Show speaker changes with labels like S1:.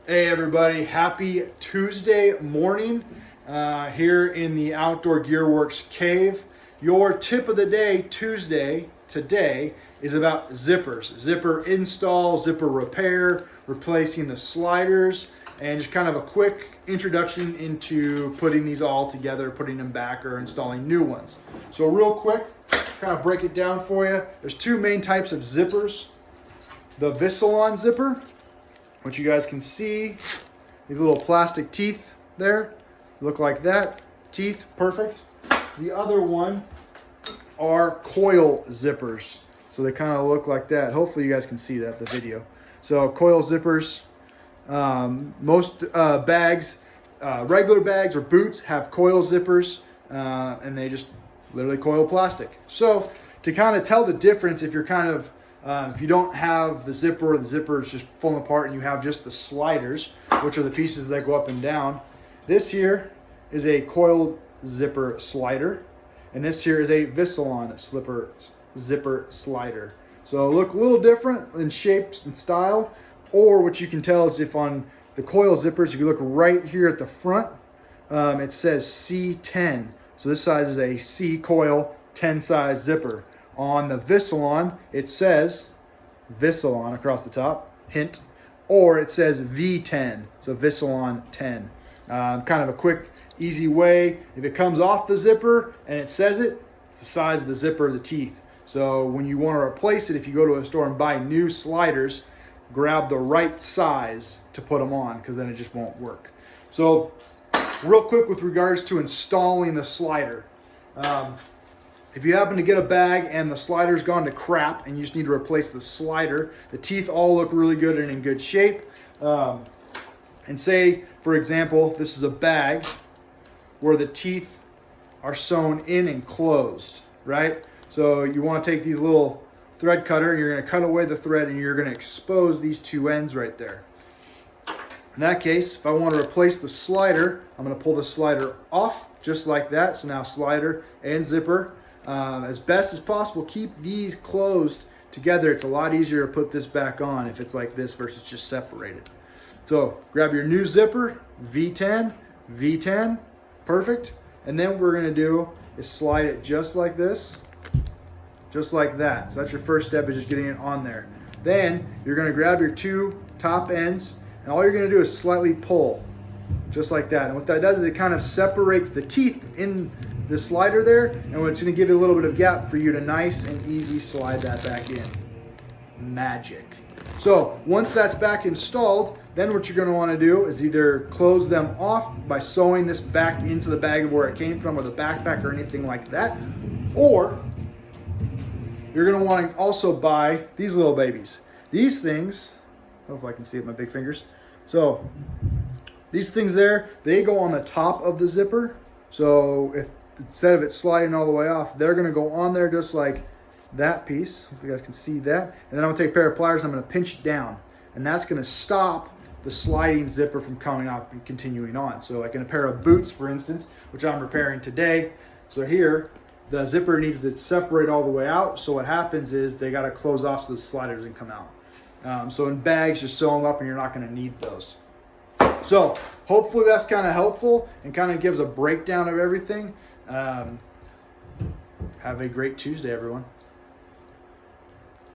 S1: Hey everybody, happy Tuesday morning here in the Outdoor Gear Works cave. Your tip of the day Tuesday today is about zippers. Zipper install, zipper repair, replacing the sliders, and just kind of a quick introduction into putting these all together, putting them back or installing new ones. So real quick, kind of break it down for you. There's two main types of zippers. The Vislon zipper, which you guys can see, these little plastic teeth there, look like that. Teeth, perfect. The other one are coil zippers. So they kind of look like that. Hopefully you guys can see that, the video. So coil zippers, most bags, regular bags or boots have coil zippers, and they just literally coil plastic. So to kind of tell the difference, if you're kind of if you don't have the zipper, or the zipper is just falling apart and you have just the sliders, which are the pieces that go up and down. This here is a coil zipper slider, and this here is a Vislon zipper slider. So look a little different in shapes and style, or what you can tell is if on the coil zippers, if you look right here at the front, it says C10. So this size is a C coil 10 size zipper. On the Vislon, it says Vislon across the top, hint, or it says V10, so Vislon 10. Kind of a quick, easy way. If it comes off the zipper and it says it, it's the size of the zipper of the teeth. So when you want to replace it, if you go to a store and buy new sliders, grab the right size to put them on, because then it just won't work. So real quick with regards to installing the slider. If you happen to get a bag and the slider's gone to crap and you just need to replace the slider, the teeth all look really good and in good shape. And say, for example, this is a bag where the teeth are sewn in and closed, right? So you want to take these little thread cutter and you're going to cut away the thread and you're going to expose these two ends right there. In that case, if I want to replace the slider, I'm going to pull the slider off just like that. So now slider and zipper. As best as possible, keep these closed together. It's a lot easier to put this back on if it's like this versus just separated. So grab your new zipper, V10, V10, perfect. And then what we're gonna do is slide it just like this, just like that. So that's your first step, is just getting it on there. Then you're gonna grab your two top ends, and all you're gonna do is slightly pull, just like that. And what that does is it kind of separates the teeth in the slider there, and it's going to give you a little bit of gap for you to nice and easy slide that back in. Magic. So once that's back installed, then what you're going to want to do is either close them off by sewing this back into the bag of where it came from, or the backpack or anything like that, or you're going to want to also buy these little babies. These things, hopefully I can see it with my big fingers. So these things there, they go on the top of the zipper. So if instead of it sliding all the way off, they're going to go on there just like that piece. If you guys can see that. And then I'm going to take a pair of pliers and I'm going to pinch it down. And that's going to stop the sliding zipper from coming up and continuing on. So like in a pair of boots, for instance, which I'm repairing today. So here, the zipper needs to separate all the way out. So what happens is they got to close off so the sliders can come out. So in bags, just sew them up and you're not going to need those. So hopefully that's kind of helpful and kind of gives a breakdown of everything. Have a great Tuesday, everyone.